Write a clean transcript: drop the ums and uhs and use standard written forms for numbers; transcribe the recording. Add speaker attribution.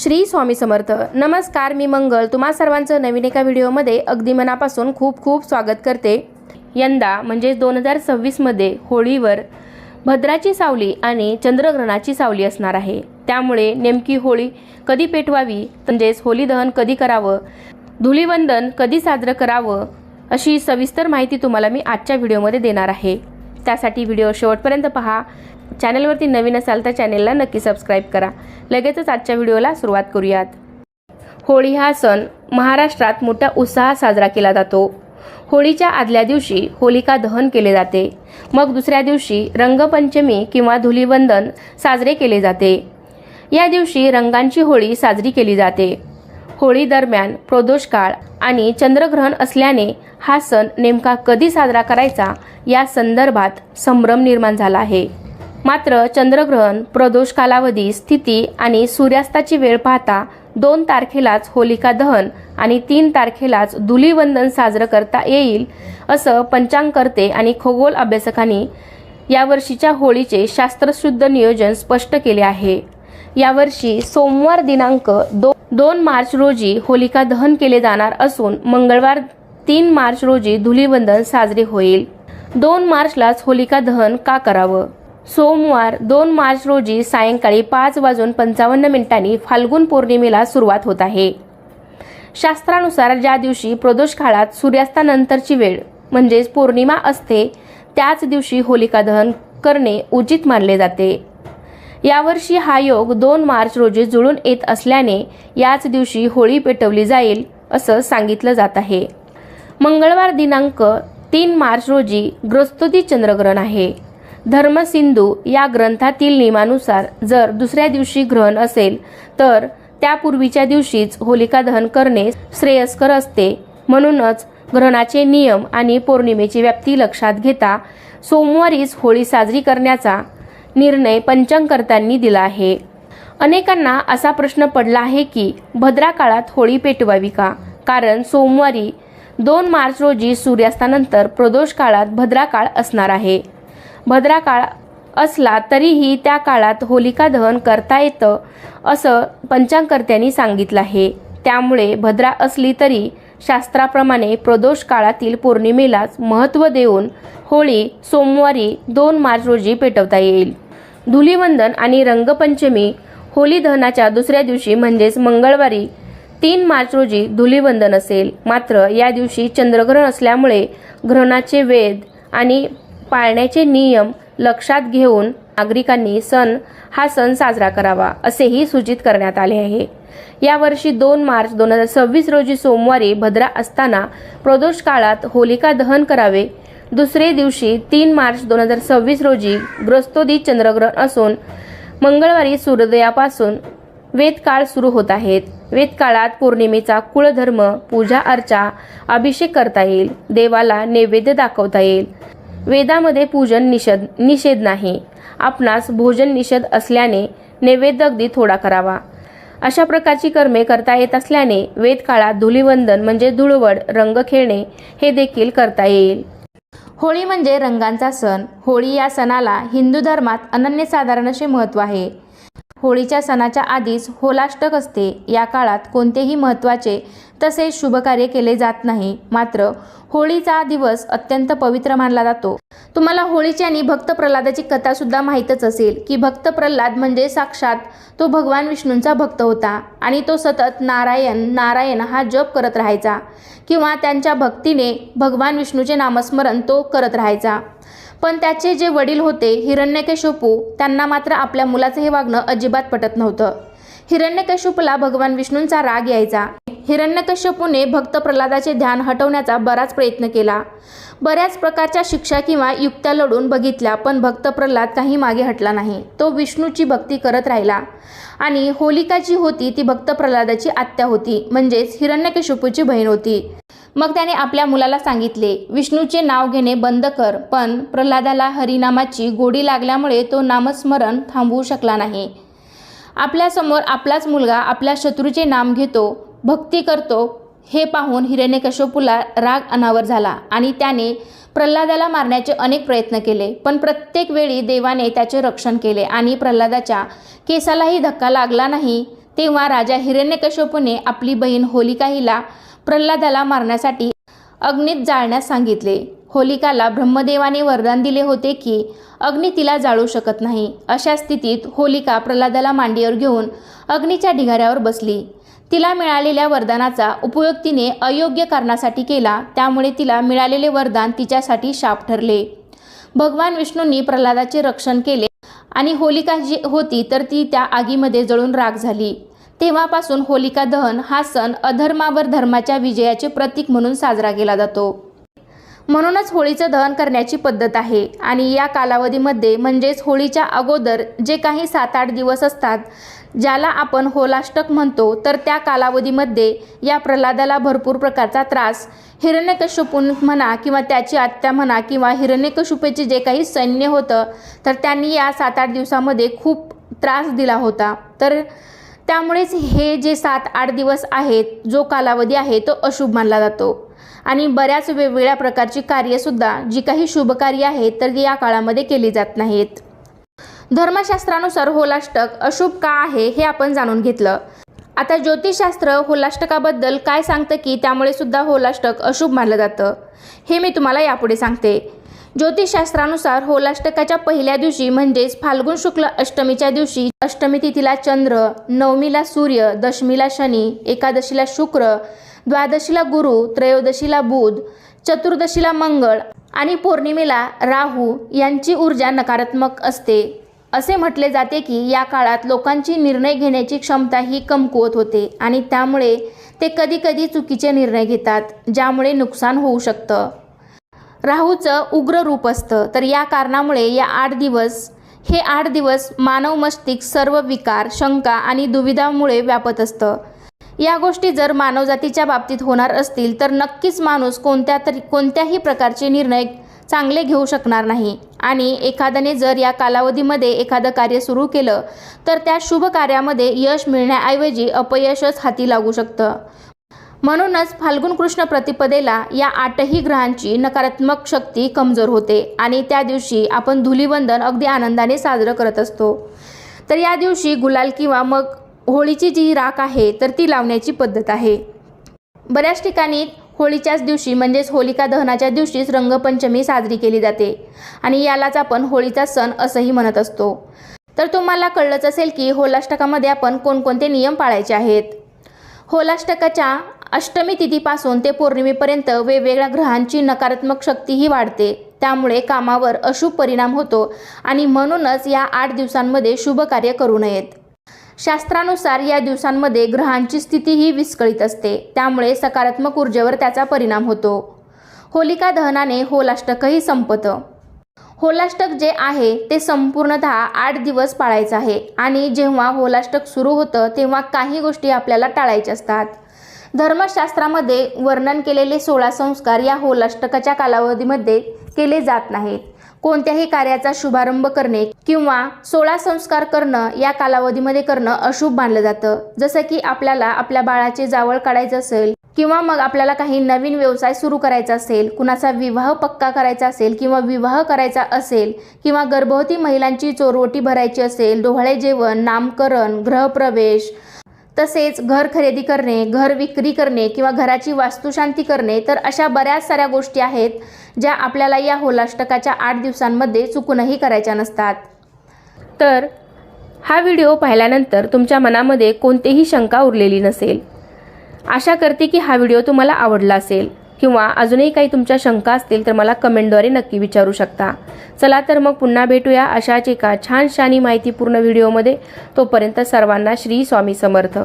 Speaker 1: श्री स्वामी समर्थ. नमस्कार, मी मंगल तुम्हा सर्वांचं नवीन एका व्हिडिओमध्ये अगदी मनापासून खूप खूप स्वागत करते. यंदा म्हणजे 2026 मध्ये होळीवर भद्राची सावली आणि चंद्रग्रहणाची सावली असणार आहे. त्यामुळे नेमकी होळी कधी पेटवावी, म्हणजेच होली दहन कधी करावं, धुलीवंदन कधी साजरं करावं, अशी सविस्तर माहिती तुम्हाला मी आजच्या व्हिडिओमध्ये देणार आहे. त्यासाठी व्हिडिओ शेवटपर्यंत पहा. चॅनलवरती नवीन असाल तर चॅनलला नक्की सबस्क्राईब करा. लगेचच आजच्या व्हिडिओला सुरुवात करूयात. होळी हा सण महाराष्ट्रात मोठ्या उत्साहात साजरा केला जातो. होळीच्या आदल्या दिवशी होलिका दहन केले जाते. मग दुसऱ्या दिवशी रंगपंचमी किंवा धुलीवंदन साजरे केले जाते. या दिवशी रंगांची होळी साजरी केली जाते. होळी दरम्यान प्रदोष काळ आणि चंद्रग्रहण असल्याने हा सण नेमका कधी साजरा करायचा या संदर्भात संभ्रम निर्माण झाला आहे. मात्र चंद्रग्रहण, प्रदोष कालावधी, स्थिती आणि सूर्यास्ताची वेळ पाहता 2 तारखेलाच होलिका दहन आणि 3 तारखेलाच धुलीवंदन साजरं करता येईल असं पंचांगकर्ते आणि खगोल अभ्यासकांनी यावर्षीच्या होळीचे शास्त्रशुद्ध नियोजन स्पष्ट केले आहे. यावर्षी सोमवार दिनांक 2 मार्च रोजी होलिका दहन केले जाणार असून मंगळवार 3 मार्च रोजी धुलीवंदन साजरे होईल. 2 मार्चलाच होलिका दहन का करावं? सोमवार 2 मार्च रोजी सायंकाळी 5:55 फाल्गुन पौर्णिमेला सुरुवात होत आहे. शास्त्रानुसार ज्या दिवशी प्रदोष काळात सूर्यास्तानंतरची वेळ म्हणजेच पौर्णिमा असते त्याच दिवशी होलिका दहन करणे उचित मानले जाते. यावर्षी हा योग 2 मार्च रोजी जुळून येत असल्याने याच दिवशी होळी पेटवली जाईल असं सांगितलं जात आहे. मंगळवार दिनांक 3 मार्च रोजी ग्रस्तोदी चंद्रग्रहण आहे. धर्मसिंधू या ग्रंथातील नियमानुसार जर दुसऱ्या दिवशी ग्रहण असेल तर त्यापूर्वीच्या दिवशीच होलिका दहन करणे श्रेयस्कर असते. म्हणूनच ग्रहणाचे नियम आणि पौर्णिमेची व्याप्ती लक्षात घेता सोमवारीच होळी साजरी करण्याचा निर्णय पंचांगकर्त्यांनी दिला आहे. अनेकांना असा प्रश्न पडला आहे की भद्रा काळात होळी पेटवावी का? कारण सोमवारी 2 मार्च रोजी सूर्यास्तानंतर प्रदोष काळात भद्रा काळ असणार आहे. भद्रा काळ असला तरीही त्या काळात होलिका दहन करता येतं असं पंचांगकर्त्यांनी सांगितलं आहे. त्यामुळे भद्रा असली तरी शास्त्राप्रमाणे प्रदोष काळातील पौर्णिमेलाच महत्त्व देऊन होळी सोमवारी 2 मार्च रोजी पेटवता येईल. धुलीवंदन आणि रंगपंचमी होली दहनाच्या दुसऱ्या दिवशी म्हणजेच मंगळवारी 3 मार्च रोजी धुलीवंदन असेल. मात्र या दिवशी चंद्रग्रहण असल्यामुळे ग्रहणाचे वेध आणि पाळण्याचे नियम लक्षात घेऊन नागरिकांनी हा सण साजरा करावा असेही सूचित करण्यात आले आहे. यावर्षी 2 मार्च 2026 रोजी सोमवारी भद्रा असताना प्रदोष काळात होलिका दहन करावे. दुसरे दिवशी 3 मार्च 2026 रोजी ग्रस्तोदी चंद्रग्रहण असून मंगळवारी सूर्योदयापासून वेदकाळ सुरू होत आहेत. वेदकाळात पौर्णिमेचा कुळधर्म, पूजा अर्चा, अभिषेक करता येईल. देवाला नैवेद्य दाखवता येईल. वेदामध्ये पूजन निषेध नाही. आपणास भोजन निषेध असल्याने नैवेद्य अगदी थोडा करावा. अशा प्रकारची कर्मे करता येत असल्याने वेदकाळात धुलीवंदन म्हणजे धुळवड, रंग खेळणे हे देखील करता येईल. होळी म्हणजे रंगांचा सण. होळी या सणाला हिंदू धर्मात अनन्यसाधारण असे महत्त्व आहे. होळीच्या सणाच्या आधीच होलाष्टक असते. या काळात कोणतेही महत्त्वाचे तसेच शुभकार्य केले जात नाही. मात्र होळीचा दिवस अत्यंत पवित्र मानला जातो. तुम्हाला होळीची आणि भक्त प्रल्हादाची कथा सुद्धा माहीतच असेल की भक्त प्रल्हाद म्हणजे साक्षात तो भगवान विष्णूंचा भक्त होता आणि तो सतत नारायण नारायण हा जप करत राहायचा किंवा त्यांच्या भक्तीने भगवान विष्णूचे नामस्मरण तो करत राहायचा. पण त्याचे जे वडील होते हिरण्यकशिपू, त्यांना मात्र आपल्या मुलाचं हे वागणं अजिबात पटत नव्हतं. हिरण्यकशिपूला भगवान विष्णूंचा राग यायचा. हिरण्यकशिपूने भक्त प्रल्हादाचे ध्यान हटवण्याचा बराच प्रयत्न केला. बऱ्याच प्रकारच्या शिक्षा किंवा युक्त्या लढून बघितल्या, पण भक्त प्रल्हाद काही मागे हटला नाही. तो विष्णूची भक्ती करत राहिला. आणि होलिका जी होती ती भक्त प्रल्हादाची आत्या होती, म्हणजेच हिरण्यकशिपूची बहीण होती. मग त्याने आपल्या मुलाला सांगितले, विष्णूचे नाव घेणे बंद कर. पण प्रल्हादाला हरिनामाची गोडी लागल्यामुळे तो नामस्मरण थांबवू शकला नाही. आपल्यासमोर आपलाच मुलगा आपल्या शत्रूचे नाम घेतो, भक्ती करतो हे पाहून हिरण्यकशिपूला राग अनावर झाला आणि त्याने प्रल्हादाला मारण्याचे अनेक प्रयत्न केले. पण प्रत्येक वेळी देवाने त्याचे रक्षण केले आणि प्रल्हादाच्या केसालाही धक्का लागला नाही. तेव्हा राजा हिरण्यकश्यपूने आपली बहीण होलिका हिला प्रल्हादाला मारण्यासाठी अग्नीत जाळण्यास सांगितले. होलिकाला ब्रह्मदेवाने वरदान दिले होते की अग्नी तिला जाळू शकत नाही. अशा स्थितीत होलिका प्रल्हादाला मांडीवर घेऊन अग्नीच्या ढिगाऱ्यावर बसली. तिला मिळालेल्या वरदानाचा उपयोग तिने अयोग्य कारणासाठी केला, त्यामुळे तिला मिळालेले वरदान तिच्यासाठी शाप ठरले. भगवान विष्णूंनी प्रल्हादाचे रक्षण केले आणि होलिका जी होती तर ती त्या आगीमध्ये जळून राख झाली. तेव्हापासून होलिका दहन हा सण अधर्मावर धर्माच्या विजयाचे प्रतीक म्हणून साजरा केला जातो. म्हणूनच होळीचं दहन करण्याची पद्धत आहे. आणि या कालावधीमध्ये म्हणजेच होळीच्या अगोदर जे काही 7-8 दिवस असतात, ज्याला आपण होलाष्टक म्हणतो, तर त्या कालावधीमध्ये या प्रल्हादाला भरपूर प्रकारचा त्रास हिरण्यकश्यपू म्हणा किंवा त्याची आत्या म्हणा किंवा हिरण्यकश्यपूचे जे काही सैन्य होतं तर त्यांनी या 7-8 दिवसामध्ये खूप त्रास दिला होता. तर त्यामुळेच हे जे 7-8 दिवस आहेत, जो कालावधी आहे तो अशुभ मानला जातो. आणि बऱ्याच वेगवेगळ्या प्रकारची कार्यसुद्धा जी काही शुभकार्य आहेत तर ती या काळामध्ये केली जात नाहीत. धर्मशास्त्रानुसार होलाष्टक अशुभ का आहे हे आपण जाणून घेतलं. आता ज्योतिषशास्त्र होलाष्टकाबद्दल काय सांगतं की त्यामुळे सुद्धा होलाष्टक अशुभ मानलं जातं, हे मी तुम्हाला यापुढे सांगते. ज्योतिषशास्त्रानुसार होलाष्टकाच्या पहिल्या दिवशी म्हणजेच फाल्गुन शुक्ल अष्टमीच्या दिवशी, अष्टमी तिथीला चंद्र, नवमीला सूर्य, दशमीला शनी, एकादशीला शुक्र, द्वादशीला गुरु, त्रयोदशीला बुध, चतुर्दशीला मंगळ आणि पौर्णिमेला राहू यांची ऊर्जा नकारात्मक असते. असे म्हटले जाते की या काळात लोकांची निर्णय घेण्याची क्षमता ही कमकुवत होते आणि त्यामुळे ते कधीकधी चुकीचे निर्णय घेतात, ज्यामुळे नुकसान होऊ शकतं. राहूचं उग्र रूप असतं, तर या कारणामुळे या 8 दिवस मानव मस्तिष्क सर्व विकार, शंका आणि दुविधामुळे व्यापत असतं. या गोष्टी जर मानवजातीच्या बाबतीत होणार असतील तर नक्कीच माणूस कोणत्याही प्रकारचे निर्णय चांगले घेऊ शकणार नाही. आणि एखाद्याने जर या कालावधीमध्ये एखादं कार्य सुरू केलं तर त्या शुभ कार्यामध्ये यश मिळण्याऐवजी अपयशच हाती लागू शकतं. म्हणूनच फाल्गुन कृष्ण प्रतिपदेला या 8ही ग्रहांची नकारात्मक शक्ती कमजोर होते आणि त्या दिवशी आपण धुलीवंदन अगदी आनंदाने साजरं करत असतो. तर या दिवशी गुलाल किंवा मग होळीची जी राख आहे तर ती लावण्याची पद्धत आहे. बऱ्याच ठिकाणी होळीच्याच दिवशी म्हणजेच होलिका दहनाच्या दिवशीच रंगपंचमी साजरी केली जाते आणि यालाच आपण होळीचा सण असंही म्हणत असतो. तर तुम्हाला कळलंच असेल की होलाष्टकामध्ये आपण कोणकोणते नियम पाळायचे आहेत. होलाष्टकाच्या अष्टमी तिथीपासून ते पौर्णिमेपर्यंत वेगवेगळ्या ग्रहांची नकारात्मक शक्तीही वाढते, त्यामुळे कामावर अशुभ परिणाम होतो आणि म्हणूनच या 8 दिवसांमध्ये शुभ कार्य करू नयेत. शास्त्रानुसार या दिवसांमध्ये ग्रहांची स्थितीही विस्कळीत असते, त्यामुळे सकारात्मक ऊर्जेवर त्याचा परिणाम होतो. होलिका दहनाने होलाष्टकही संपतं. होलाष्टक जे आहे ते संपूर्णतः 8 दिवस पाळायचं आहे आणि जेव्हा होलाष्टक सुरू होतं तेव्हा काही गोष्टी आपल्याला टाळायच्या असतात. धर्मशास्त्रामध्ये वर्णन केलेले 16 संस्कार या होलाष्टकाच्या कालावधीमध्ये केले जात नाहीत. कोणत्याही कार्याचा शुभारंभ करणे किंवा 16 संस्कार करणं या कालावधीमध्ये करणं अशुभ मानलं जातं. जसं की आपल्याला आपल्या बाळाचे जावळ काढायचं असेल किंवा मग आपल्याला काही नवीन व्यवसाय सुरू करायचा असेल, कुणाचा विवाह पक्का करायचा असेल किंवा विवाह करायचा असेल किंवा गर्भवती महिलांची चोरवटी भरायची असेल, डोहाळे जेवण, नामकरण, गृहप्रवेश, तसेच घर खरेदी करणे, घर विक्री करणे किंवा घराची वास्तुशांती करणे, तर अशा बऱ्याच साऱ्या गोष्टी आहेत ज्या आपल्याला या होलाष्टकाच्या 8 दिवसांमध्ये चुकूनही करायच्या नसतात. तर हा व्हिडिओ पाहिल्यानंतर तुमच्या मनामध्ये कोणतीही शंका उरलेली नसेल. आशा करते की हा व्हिडिओ तुम्हाला आवडला असेल किंवा अजूनही काही तुमच्या शंका असतील तर मला कमेंटद्वारे नक्की विचारू शकता. चला तर मग पुन्हा भेटूया अशाच एका छानशानी माहितीपूर्ण व्हिडिओमध्ये. तोपर्यंत सर्वांना श्री स्वामी समर्थ.